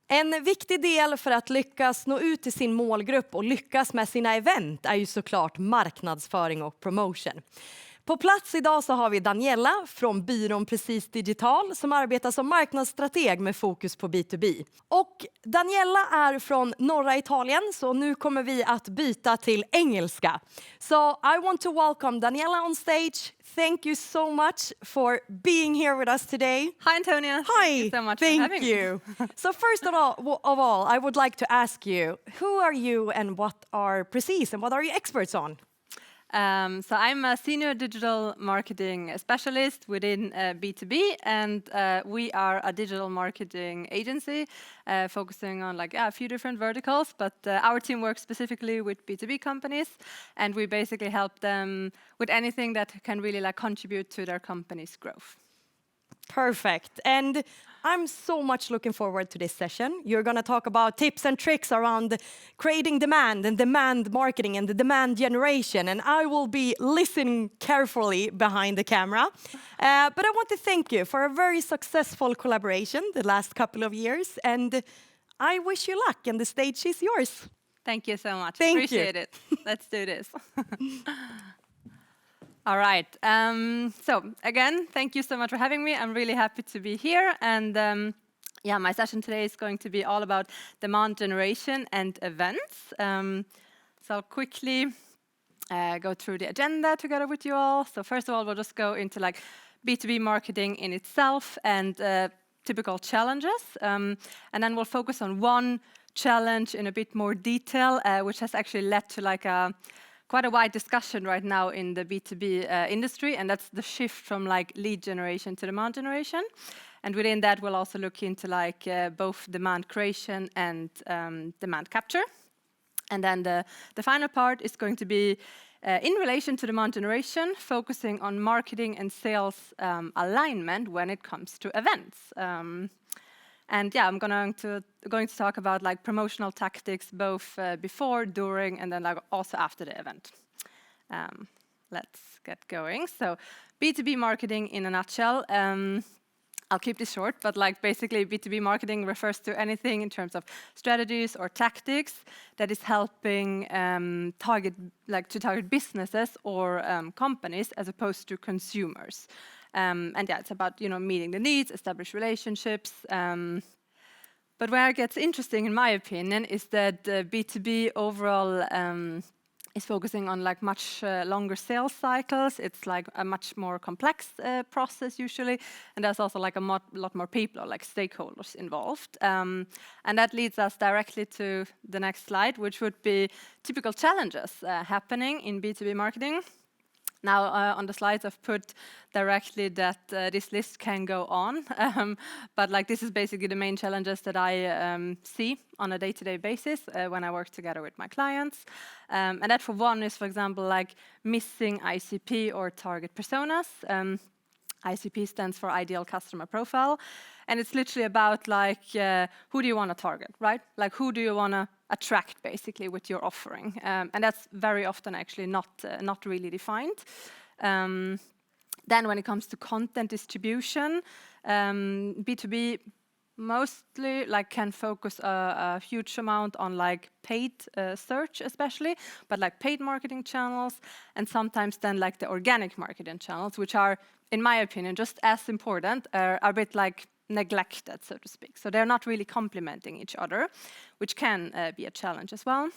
En viktig del för att lyckas nå ut till sin målgrupp och lyckas med sina event är ju såklart marknadsföring och promotion. På plats idag så har vi Daniela från byrån Precis Digital som arbetar som marknadsstrateg med fokus på B2B. Och Daniela är från norra Italien, så nu kommer vi att byta till engelska. So I want to welcome Daniela on stage. Thank you so much for being here with us today. Hi, Antonia. Hi, thank you so much for having you. me. So first of all, I would like to ask you, who are you and what are Precis and what are you experts on? So I'm a senior digital marketing specialist within B2B, and we are a digital marketing agency focusing on a few different verticals, but our team works specifically with B2B companies, and we basically help them with anything that can really contribute to their company's growth. Perfect. And I'm so much looking forward to this session. You're going to talk about tips and tricks around creating demand and demand marketing and the demand generation. And I will be listening carefully behind the camera. But I want to thank you for a very successful collaboration the last couple of years. And I wish you luck, and the stage is yours. Thank you so much. Thank Appreciate it. Let's do this. All right. So again, thank you so much for having me. I'm really happy to be here. And yeah, my session today is going to be all about demand generation and events. So I'll quickly go through the agenda together with you all. So first of all, we'll just go into B2B marketing in itself and typical challenges. And then we'll focus on one challenge in a bit more detail, which has actually led to quite a wide discussion right now in the B2B industry, and that's the shift from lead generation to demand generation. And within that, we'll also look into both demand creation and demand capture. And then the final part is going to be in relation to demand generation, focusing on marketing and sales alignment when it comes to events. And yeah, I'm going to talk about promotional tactics both before, during, and then also after the event. Let's get going. So B2B marketing in a nutshell. I'll keep this short, but basically B2B marketing refers to anything in terms of strategies or tactics that is helping target businesses or companies as opposed to consumers. And yeah, it's about meeting the needs, establish relationships. But where it gets interesting, in my opinion, is that B2B overall is focusing on much longer sales cycles. It's a much more complex process usually, and there's also a lot more people or stakeholders involved. And that leads us directly to the next slide, which would be typical challenges happening in B2B marketing. Now, on the slides, I've put directly that this list can go on, but this is basically the main challenges that I see on a day-to-day basis when I work together with my clients. And that, for one, is, for example, missing ICP or target personas. ICP stands for Ideal Customer Profile, and it's literally about who do you want to target, right? Who do you want to attract basically with your offering, and that's very often actually not really defined. Then when it comes to content distribution, B2B mostly can focus a huge amount on paid search especially, but paid marketing channels, and sometimes then the organic marketing channels, which are, in my opinion, just as important, are a bit neglected, so to speak. So they're not really complementing each other, which can be a challenge as well.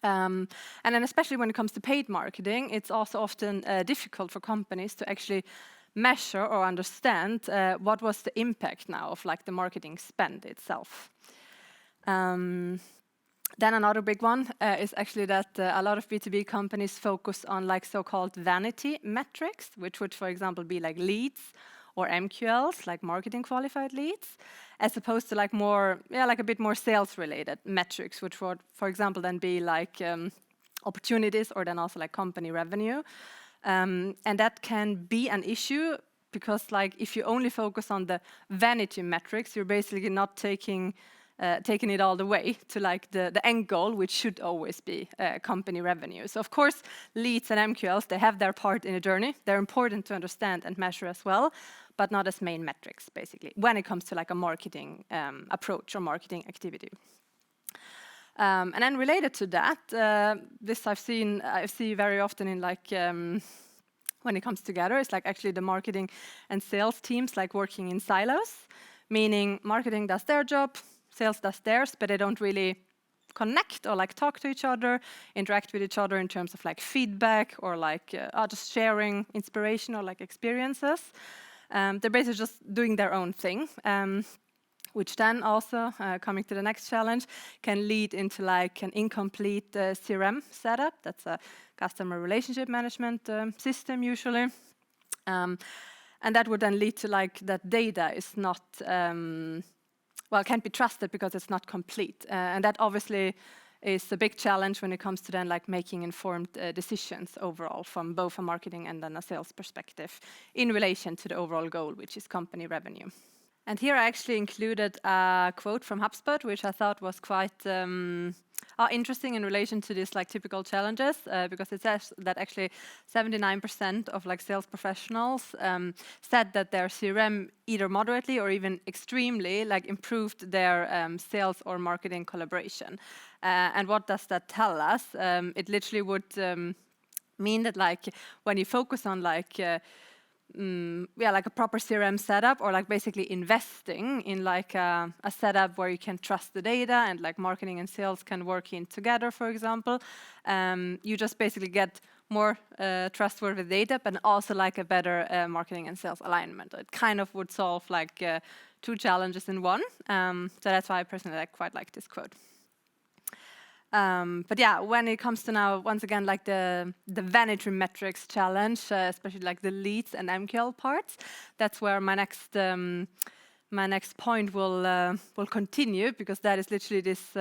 And then especially when it comes to paid marketing, it's also often difficult for companies to actually measure or understand what was the impact now of the marketing spend itself. Then another big one is actually that a lot of B2B companies focus on so-called vanity metrics, which would, for example, be leads or MQLs, marketing qualified leads, as opposed to more, a bit more sales-related metrics, which would, for example, then be opportunities or then also company revenue. And that can be an issue because if you only focus on the vanity metrics, you're basically not taking taken it all the way to like the end goal, which should always be company revenue. So of course, leads and MQLs, they have their part in the journey. They're important to understand and measure as well, but not as main metrics, basically, when it comes to like a marketing approach or marketing activity. And then related to that, this I see very often in like when it comes together, it's like actually the marketing and sales teams like working in silos, meaning marketing does their job, sales does theirs, but they don't really connect or like talk to each other, interact with each other in terms of like feedback or like just sharing inspiration or like experiences. They're basically just doing their own thing. Which then also, coming to the next challenge, can lead into like an incomplete CRM setup. That's a customer relationship management system usually. And that would then lead to like that data is not, well, can't be trusted because it's not complete. And that obviously is a big challenge when it comes to then like making informed decisions overall from both a marketing and then a sales perspective in relation to the overall goal, which is company revenue. And here I actually included a quote from HubSpot, which I thought was quite interesting in relation to these like typical challenges, because it says that actually 79% of like sales professionals said that their CRM either moderately or even extremely like improved their sales or marketing collaboration. And what does that tell us? It literally would mean that like when you focus on like like a proper CRM setup, or like basically investing in like a setup where you can trust the data and like marketing and sales can work in together, for example, you just basically get more trustworthy data, but also like a better marketing and sales alignment. It kind of would solve like 2 challenges in one. So that's why I personally quite like this quote. But yeah, when it comes to now, once again, like the vanity metrics challenge, especially like the leads and MQL parts, that's where my next point will continue, because that is literally this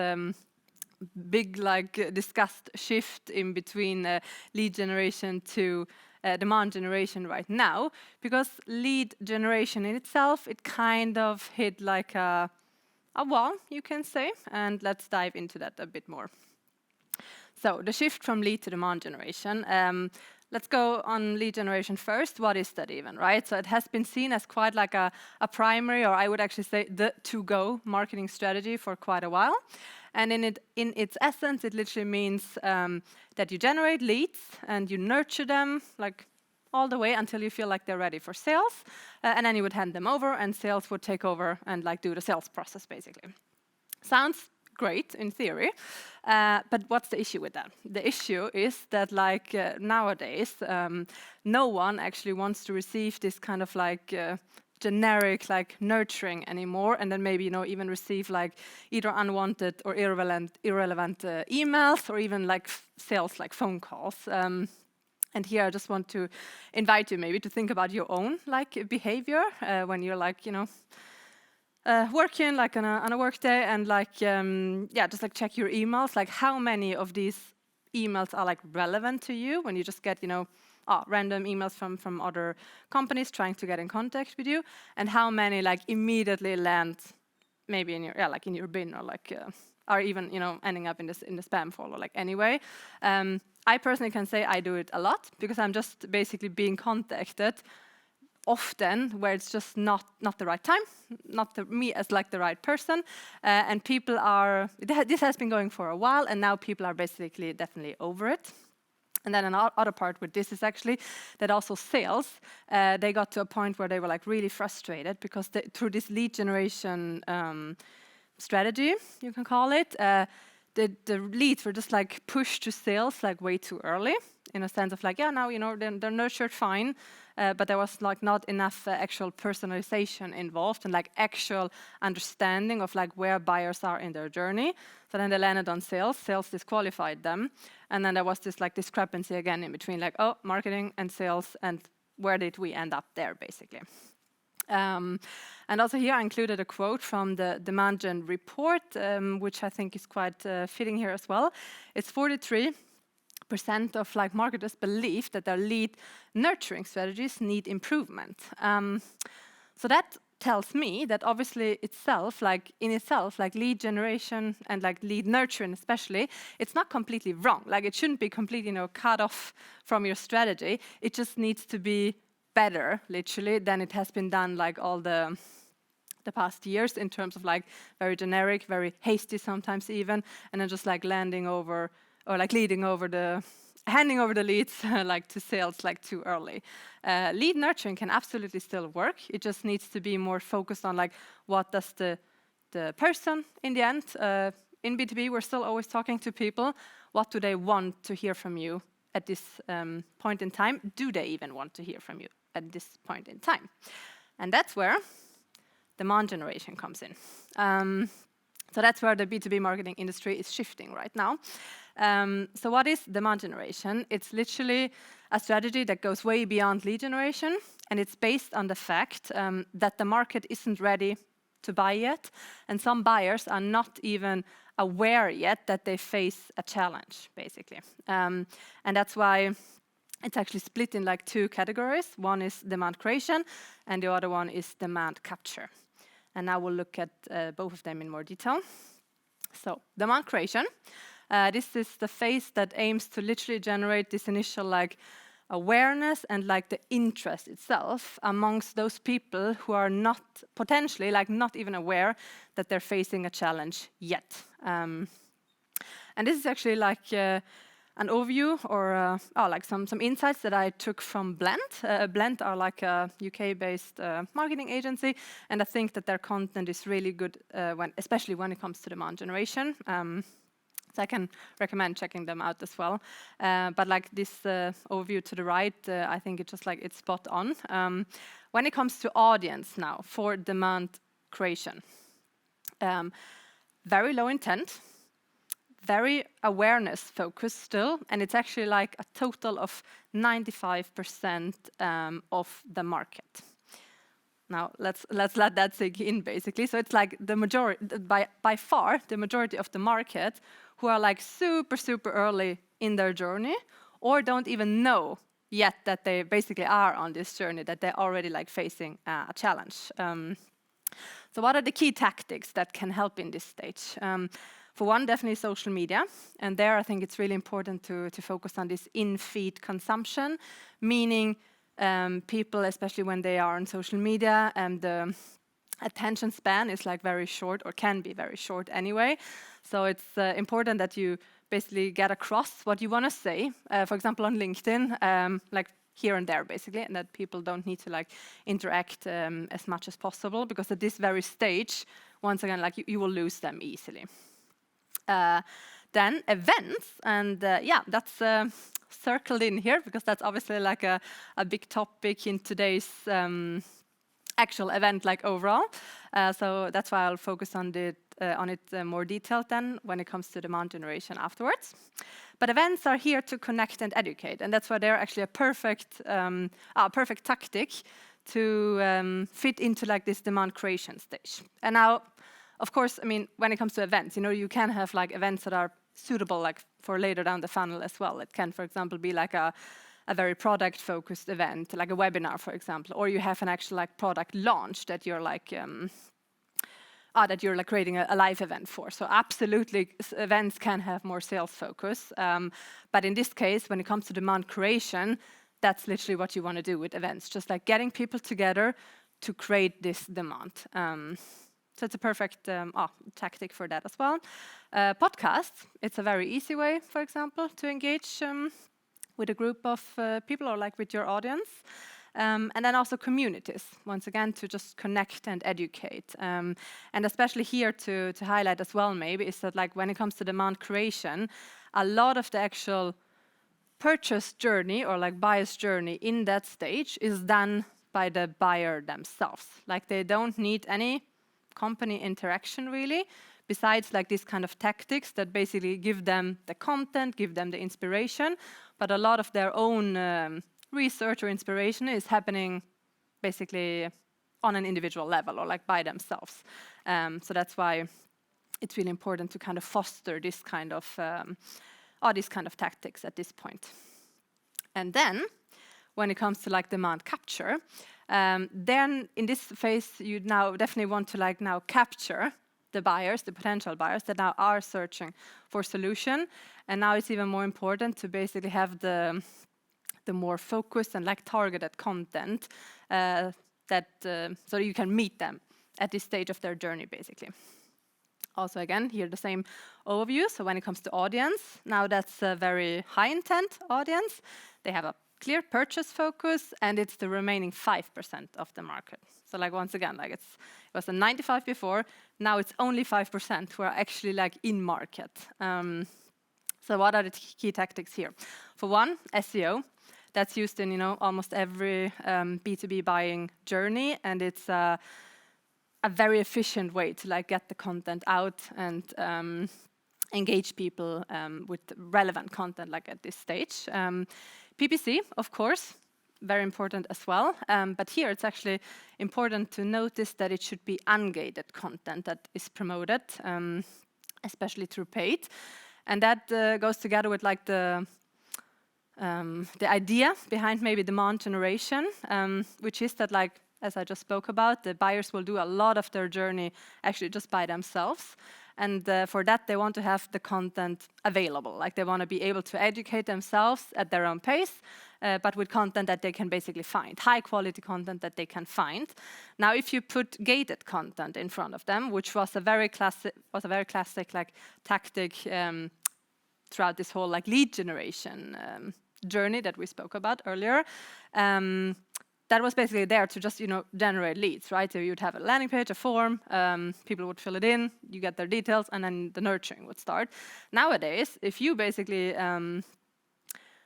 big like discussed shift in between lead generation to demand generation right now, because lead generation in itself, it kind of hit like a wall, you can say, and let's dive into that a bit more. So the shift from lead to demand generation. Let's go on lead generation first. What is that even, right? So it has been seen as quite like a primary, or I would actually say the to-go marketing strategy for quite a while. And in its essence, it literally means that you generate leads and you nurture them like all the way until you feel like they're ready for sales, and then you would hand them over, and sales would take over and like do the sales process, basically. Sounds great in theory, but what's the issue with that? The issue is that like nowadays, no one actually wants to receive this kind of like generic like nurturing anymore, and then maybe even receive like either unwanted or irrelevant emails, or even like sales like phone calls. And here I just want to invite you maybe to think about your own like behavior when you're like working like on a work day, and like just like check your emails, like how many of these emails are like relevant to you when you just get random emails from other companies trying to get in contact with you, and how many like immediately land maybe in your in your bin, or like are even ending up in the spam folder like anyway. I personally can say I do it a lot, because I'm just basically being contacted often where it's just not the right time, not me as like the right person, and people are, this has been going for a while, and now people are basically definitely over it. And then another part with this is actually that also sales, they got to a point where they were like really frustrated, because through this lead generation strategy, you can call it, the leads were just like pushed to sales like way too early, in a sense of like, now they're nurtured fine, but there was like not enough actual personalization involved, and like actual understanding of like where buyers are in their journey. So then they landed on sales disqualified them, and then there was this like discrepancy again in between like, marketing and sales, and where did we end up there, basically. And also here I included a quote from the demand gen report, which I think is quite fitting here as well. It's 43% of like marketers believe that their lead nurturing strategies need improvement. So that tells me that obviously in itself, like lead generation and like lead nurturing especially, it's not completely wrong. Like it shouldn't be completely, cut off from your strategy. It just needs to be better, literally, than it has been done like all the past years in terms of like very generic, very hasty sometimes even, and then just like handing over the leads like to sales like too early. Lead nurturing can absolutely still work. It just needs to be more focused on like what does the person in the end. In B2B, we're still always talking to people. What do they want to hear from you at this point in time? Do they even want to hear from you at this point in time? And that's where demand generation comes in. So that's where the B2B marketing industry is shifting right now. So what is demand generation? It's literally a strategy that goes way beyond lead generation, and it's based on the fact that the market isn't ready to buy yet, and some buyers are not even aware yet that they face a challenge, basically. And that's why it's actually split in like two categories. One is demand creation, and the other one is demand capture. And now we'll look at both of them in more detail. So, demand creation. This is the phase that aims to literally generate this initial like awareness and like the interest itself amongst those people who are not potentially like not even aware that they're facing a challenge yet. And this is actually like an overview or like some insights that I took from Blend. Blend are like a UK-based marketing agency, and I think that their content is really good, especially when it comes to demand generation. So I can recommend checking them out as well. But like this overview to the right, I think it's spot on. When it comes to audience now for demand creation, very low intent, very awareness focused still, and it's actually like a total of 95% of the market. Now let's let that sink in, basically. So it's like the majority, by far, the majority of the market who are like super early in their journey, or don't even know yet that they basically are on this journey, that they're already like facing a challenge. So what are the key tactics that can help in this stage? For one, definitely social media. And there I think it's really important to focus on this in-feed consumption, meaning people, especially when they are on social media, and the attention span is like very short, or can be very short anyway. So it's important that you basically get across what you want to say. For example, on LinkedIn, like here and there, basically, and that people don't need to like interact as much as possible, because at this very stage, once again, like you will lose them easily. Then events, and that's circled in here because that's obviously like a big topic in today's actual event, like overall. So that's why I'll focus on it more detailed then when it comes to demand generation afterwards. But events are here to connect and educate, and that's why they're actually a perfect tactic to fit into like this demand creation stage. And now, of course, I mean, when it comes to events, you can have like events that are suitable like for later down the funnel as well. It can, for example, be like a very product-focused event, like a webinar, for example, or you have an actual like product launch that you're like creating a live event for. So absolutely, events can have more sales focus. But in this case, when it comes to demand creation, that's literally what you want to do with events, just like getting people together to create this demand. So it's a perfect tactic for that as well. Podcasts, it's a very easy way, for example, to engage with a group of people or like with your audience. And then also communities, once again, to just connect and educate. And especially here to highlight as well maybe is that like when it comes to demand creation, a lot of the actual purchase journey or like buyer's journey in that stage is done by the buyer themselves. Like they don't need any company interaction really, besides like this kind of tactics that basically give them the content, give them the inspiration, but a lot of their own research or inspiration is happening basically on an individual level or like by themselves. So that's why it's really important to kind of foster this kind of tactics at this point. And then when it comes to like demand capture, Then in this phase, you now definitely want to like now capture the buyers, the potential buyers that now are searching for solution. And now it's even more important to basically have the more focused and like targeted content so you can meet them at this stage of their journey, basically. Also, again, here the same overview. So when it comes to audience, now that's a very high intent audience. They have a clear purchase focus, and it's the remaining 5% of the market. So like once again, like it was a 95 before, now it's only 5% who are actually like in market. So what are the key tactics here? For one, SEO. That's used in almost every B2B buying journey, and it's a very efficient way to like get the content out and engage people with relevant content like at this stage. PPC, of course, very important as well. But here it's actually important to notice that it should be ungated content that is promoted, especially through paid. And that goes together with like the idea behind maybe demand generation, which is that like, as I just spoke about, the buyers will do a lot of their journey actually just by themselves. And for that, they want to have the content available. Like they want to be able to educate themselves at their own pace, but with content that they can basically find, high quality content that they can find. Now, if you put gated content in front of them, which was a very classic like tactic throughout this whole like lead generation journey that we spoke about earlier. That was basically there to just, generate leads, right? So you'd have a landing page, a form, people would fill it in, you get their details, and then the nurturing would start. Nowadays, if you basically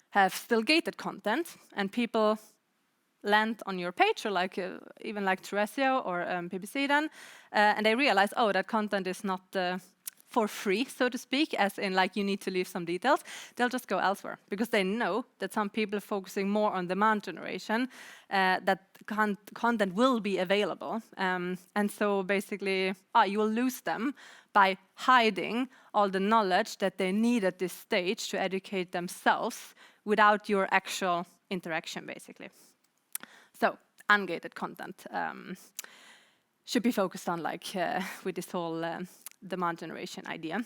have still gated content and people land on your page or like even like through SEO or PPC then, and they realize, oh, that content is not for free, so to speak, as in like you need to leave some details, they'll just go elsewhere because they know that some people are focusing more on demand generation, that content will be available. And so basically, you will lose them by hiding all the knowledge that they need at this stage to educate themselves without your actual interaction, basically. So, ungated content should be focused on like with this whole demand generation idea.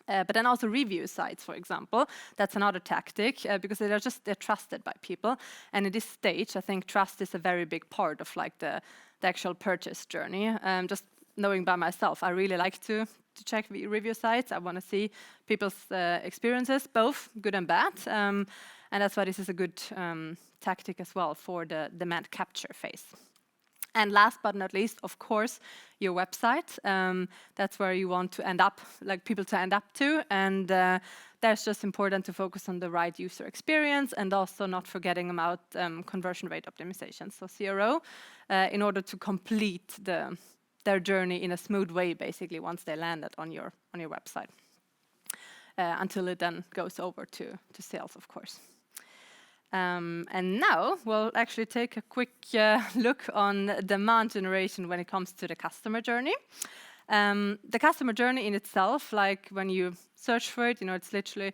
But then also review sites, for example, that's another tactic because they're trusted by people. And at this stage, I think trust is a very big part of like the actual purchase journey. Just knowing by myself, I really like to check review sites. I want to see people's experiences, both good and bad. And that's why this is a good tactic as well for the demand capture phase. And last but not least, of course, your website. That's where you want to end up, like people to end up to. And that's just important to focus on the right user experience and also not forgetting about conversion rate optimization, so CRO, in order to complete their journey in a smooth way, basically, once they landed on your website. Until it then goes over to sales, of course. And now we'll actually take a quick look on demand generation when it comes to the customer journey. The customer journey in itself, like when you search for it, it's literally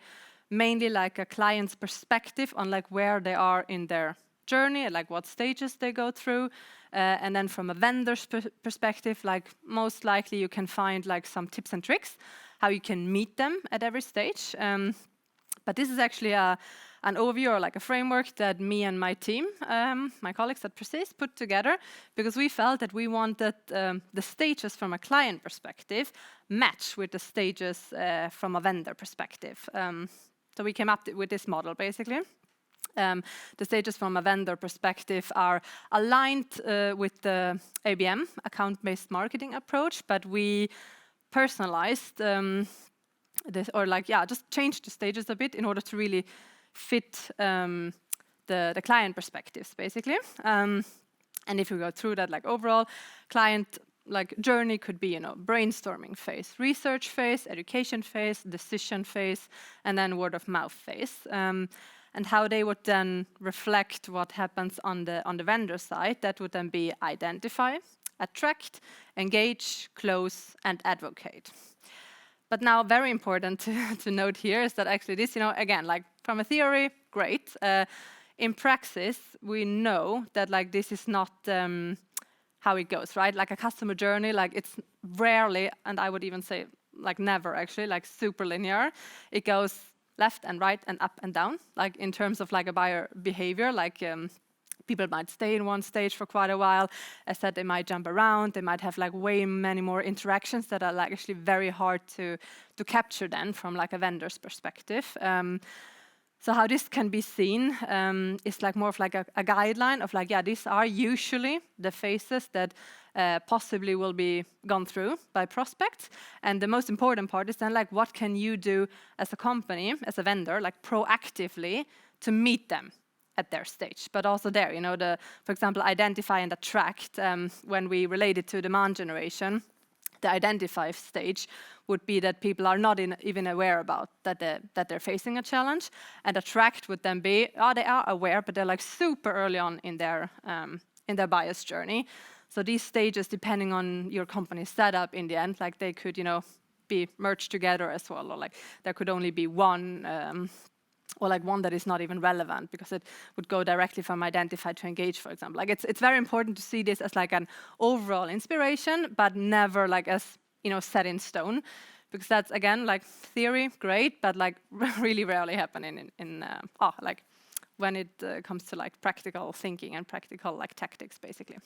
mainly like a client's perspective on like where they are in their journey, like what stages they go through. And then from a vendor's perspective, like most likely you can find like some tips and tricks, how you can meet them at every stage. But this is actually an overview or like a framework that me and my team, my colleagues at Precis, put together because we felt that we wanted the stages from a client perspective match with the stages from a vendor perspective. So we came up with this model basically. The stages from a vendor perspective are aligned with the ABM, account-based marketing approach, but we personalized this, or like, just changed the stages a bit in order to really fit the client perspectives, basically. And if we go through that, like overall, client like journey could be, brainstorming phase, research phase, education phase, decision phase, and then word of mouth phase. And how they would then reflect what happens on the vendor side, that would then be identify, attract, engage, close, and advocate. But now, very important to note here is that actually this, again, like from a theory, great. in Praxis, we know that like this is not how it goes, right? Like a customer journey, like it's rarely, and I would even say like never actually, like super linear. It goes left and right and up and down, like in terms of like a buyer behavior, like people might stay in one stage for quite a while. As said, they might jump around. They might have like way many more interactions that are like actually very hard to capture then from like a vendor's perspective. So how this can be seen is like more of like a guideline of like, yeah, these are usually the phases that possibly will be gone through by prospects. And the most important part is then like, what can you do as a company, as a vendor, like proactively to meet them at their stage, but also there, you know, for example, identify and attract, when we relate it to demand generation, the identify stage would be that people are not even aware about that they're facing a challenge, and attract would then be, they are aware, but they're like super early on in their buyer's journey. So these stages, depending on your company's setup in the end, like they could, you know, be merged together as well, or like there could only be one, or like one that is not even relevant because it would go directly from identify to engage, for example. Like it's very important to see this as like an overall inspiration, but never like as, you know, set in stone, because that's again like theory, great, but like really rarely happen in like when it comes to like practical thinking and practical like tactics, basically.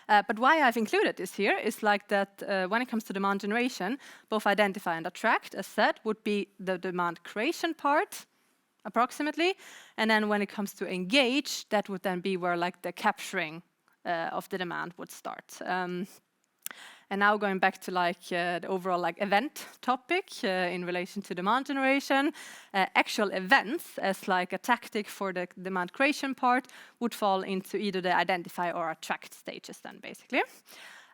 But why I've included this here is like that when it comes to demand generation, both identify and attract, as said, would be the demand creation part, approximately. And then when it comes to engage, that would then be where like the capturing of the demand would start. And now going back to like the overall like event topic in relation to demand generation, actual events as like a tactic for the demand creation part would fall into either the identify or attract stages then, basically.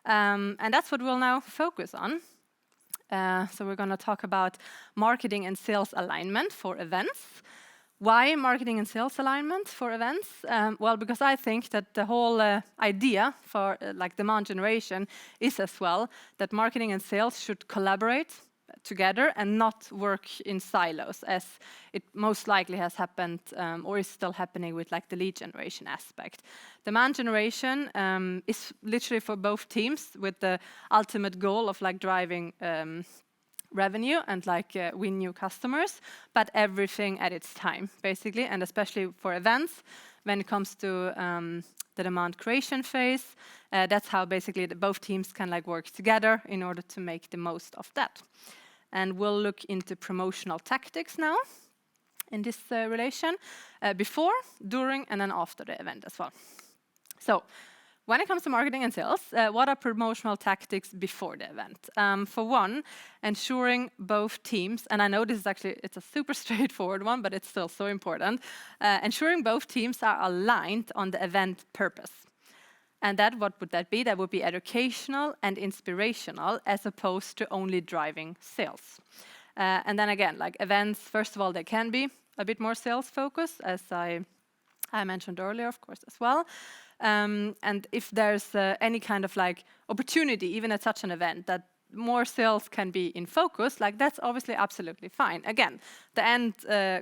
And that's what we'll now focus on. So we're going to talk about marketing and sales alignment for events. Why marketing and sales alignment for events? Well, because I think that the whole idea for like demand generation is as well that marketing and sales should collaborate together and not work in silos, as it most likely has happened or is still happening with like the lead generation aspect. Demand generation is literally for both teams with the ultimate goal of like driving revenue and like win new customers, but everything at its time, basically, and especially for events, when it comes to the demand creation phase, that's how basically both teams can like work together in order to make the most of that. And we'll look into promotional tactics now in this relation, before, during, and then after the event as well. So, when it comes to marketing and sales, what are promotional tactics before the event? For one, ensuring both teams, and I know this is actually, it's a super straightforward one, but it's still so important, ensuring both teams are aligned on the event purpose. And that, what would that be? That would be educational and inspirational as opposed to only driving sales. And then again, like events, first of all, they can be a bit more sales focused, as I mentioned earlier, of course, as well. And if there's any kind of like opportunity, even at such an event, that more sales can be in focus, like that's obviously absolutely fine. Again, the end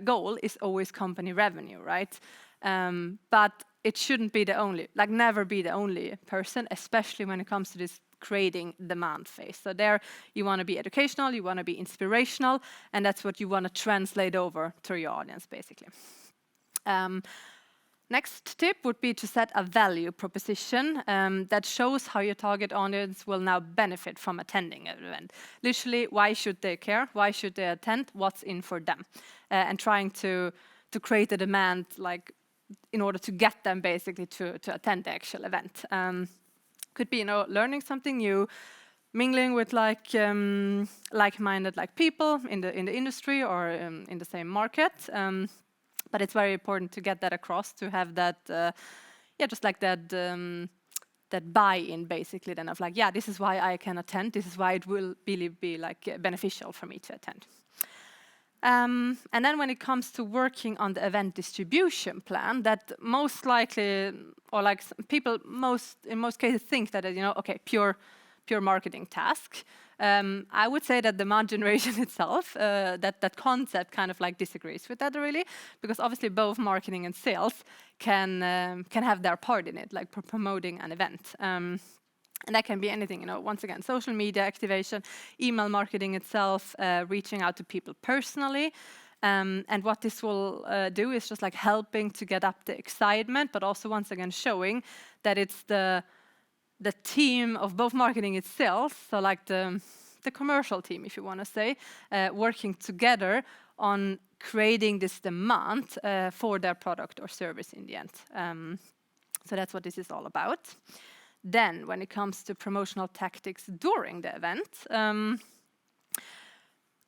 goal is always company revenue, right? But it shouldn't be the only, like never be the only person, especially when it comes to this creating demand phase. So there you want to be educational, you want to be inspirational, and that's what you want to translate over to your audience, basically. Next tip would be to set a value proposition that shows how your target audience will now benefit from attending an event. Literally, why should they care? Why should they attend? What's in for them? And trying to create a demand, like in order to get them basically to attend the actual event. Could be, you know, learning something new, mingling with like like-minded like people in the industry or in the same market. But it's very important to get that across, to have that, just like that, that buy-in basically. Then of like, yeah, this is why I can attend. This is why it will really be like beneficial for me to attend. And then when it comes to working on the event distribution plan, that most likely, or like people in most cases think that, you know, okay, pure marketing task. I would say that demand generation itself, that concept kind of like disagrees with that really, because obviously both marketing and sales can have their part in it, like promoting an event. And that can be anything, you know, once again, social media activation, email marketing itself, reaching out to people personally. And what this will do is just like helping to get up the excitement, but also once again showing that it's the team of both marketing itself, so like the commercial team, if you want to say, working together on creating this demand for their product or service in the end. So that's what this is all about. Then, when it comes to promotional tactics during the event,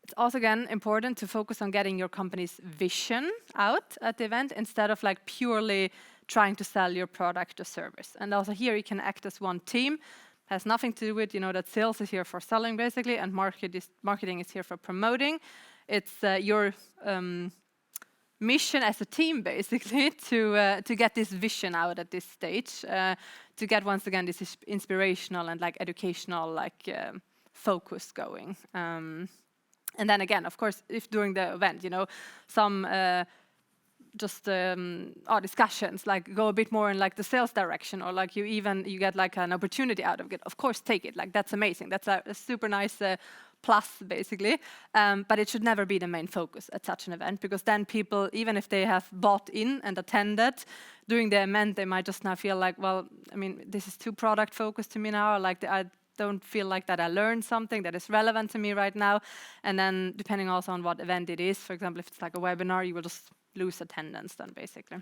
it's also, again, important to focus on getting your company's vision out at the event instead of like purely trying to sell your product or service. And also here you can act as one team. Has nothing to do with, you know, that sales is here for selling basically, and marketing is here for promoting. It's your mission as a team basically to get this vision out at this stage, to get once again this inspirational and like educational like focus going. And then again, of course, if during the event, you know, some discussions like go a bit more in like the sales direction, or like you get like an opportunity out of it, of course take it, like that's amazing, that's a super nice plus basically, but it should never be the main focus at such an event, because then people, even if they have bought in and attended during the event, they might just now feel like, well, I mean, this is too product focused to me now, like I don't feel like that I learned something that is relevant to me right now. And then depending also on what event it is, for example, if it's like a webinar, you will just lose attendance then basically.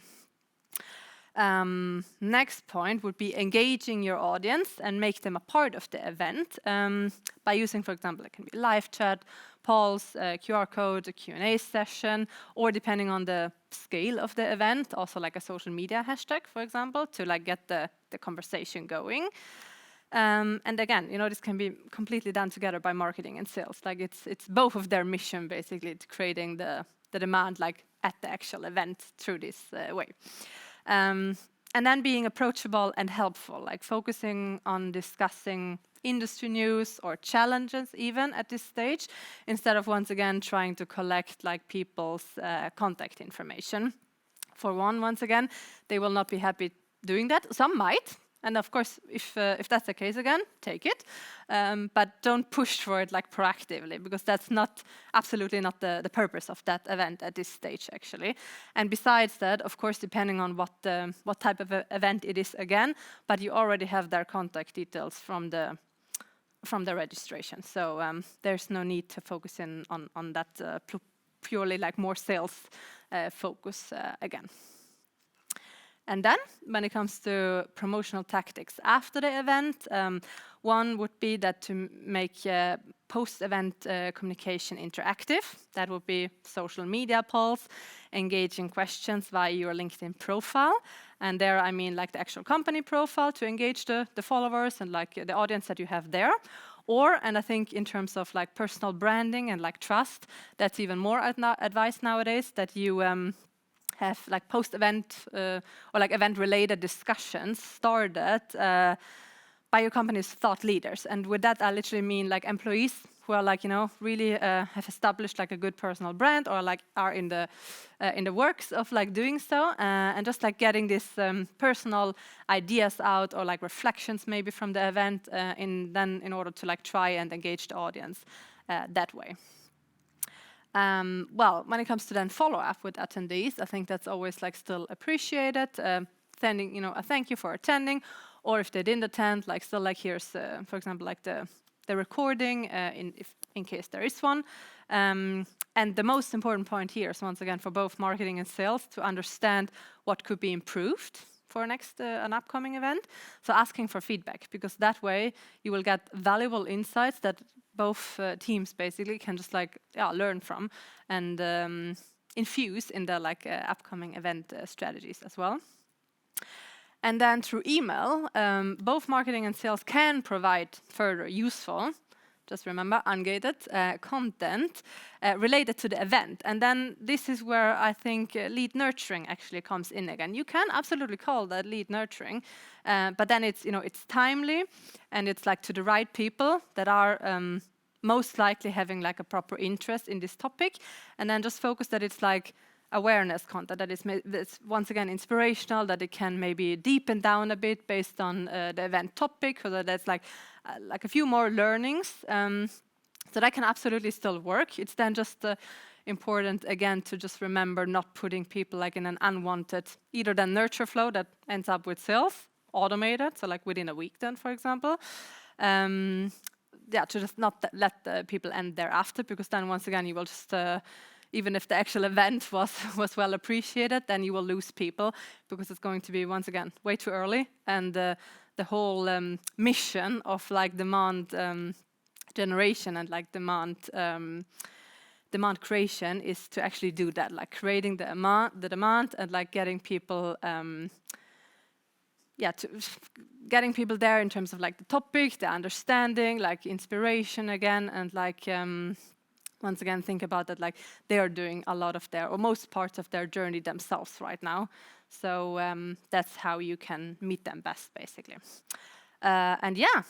Next point would be engaging your audience and make them a part of the event by using, for example, it can be live chat, polls, QR code, a Q&A session, or depending on the scale of the event, also like a social media hashtag, for example, to like get the conversation going. And again, you know, this can be completely done together by marketing and sales. Like it's both of their mission basically to creating the demand like at the actual event through this way. And then being approachable and helpful, like focusing on discussing industry news or challenges even at this stage, instead of once again trying to collect like people's contact information. For one, once again, they will not be happy doing that. Some might. And of course, if that's the case again, take it. But don't push for it like proactively, because that's absolutely not the purpose of that event at this stage, actually. And besides that, of course, depending on what type of event it is again, but you already have their contact details from the registration. So there's no need to focus in on that purely like more sales focus again. And then, when it comes to promotional tactics after the event, one would be that to make post-event communication interactive. That would be social media polls, engaging questions via your LinkedIn profile. And there, I mean like the actual company profile to engage the followers and like the audience that you have there. Or, and I think in terms of like personal branding and like trust, that's even more advice nowadays, that you have like post-event or like event-related discussions started by your company's thought leaders. And with that, I literally mean like employees who are like, you know, really have established like a good personal brand, or like are in the works of like doing so, and just like getting this personal ideas out, or like reflections maybe from the event in order to like try and engage the audience that way. Well, when it comes to then follow-up with attendees, I think that's always like still appreciated. Sending, you know, a thank you for attending, or if they didn't attend, like still like here's, for example, like the recording in case there is one. And the most important point here is once again for both marketing and sales to understand what could be improved for an upcoming event. So asking for feedback, because that way you will get valuable insights that both teams basically can just like learn from and infuse in their like upcoming event strategies as well. And then through email, both marketing and sales can provide further useful, just remember, ungated content related to the event. And then this is where I think lead nurturing actually comes in again. You can absolutely call that lead nurturing, but then it's, you know, it's timely and it's like to the right people that are most likely having like a proper interest in this topic, and then just focus that it's like awareness content, that it's once again inspirational, that it can maybe deepen down a bit based on the event topic, so that there's like a few more learnings. So that can absolutely still work. It's then just important, again, to just remember not putting people like in an unwanted, either the nurture flow that ends up with sales, automated, so like within a week then, for example. Yeah, to just not let the people end thereafter, because then once again, you will just, even if the actual event was well appreciated, then you will lose people, because it's going to be, once again, way too early. And the whole mission of like demand generation and like demand creation is to actually do that, like creating the demand and like getting people, getting people there in terms of like the topic, the understanding, like inspiration again, and like once again think about that, like they are doing a lot of their, or most parts of their journey themselves right now. So that's how you can meet them best, basically. And yeah,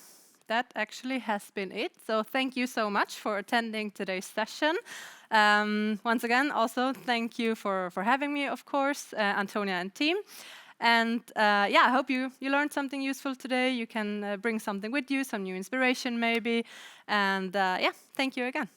that actually has been it. So thank you so much for attending today's session. Once again, also thank you for having me, of course, Antonia and team. And yeah, I hope you learned something useful today. You can bring something with you, some new inspiration maybe. And yeah, thank you again.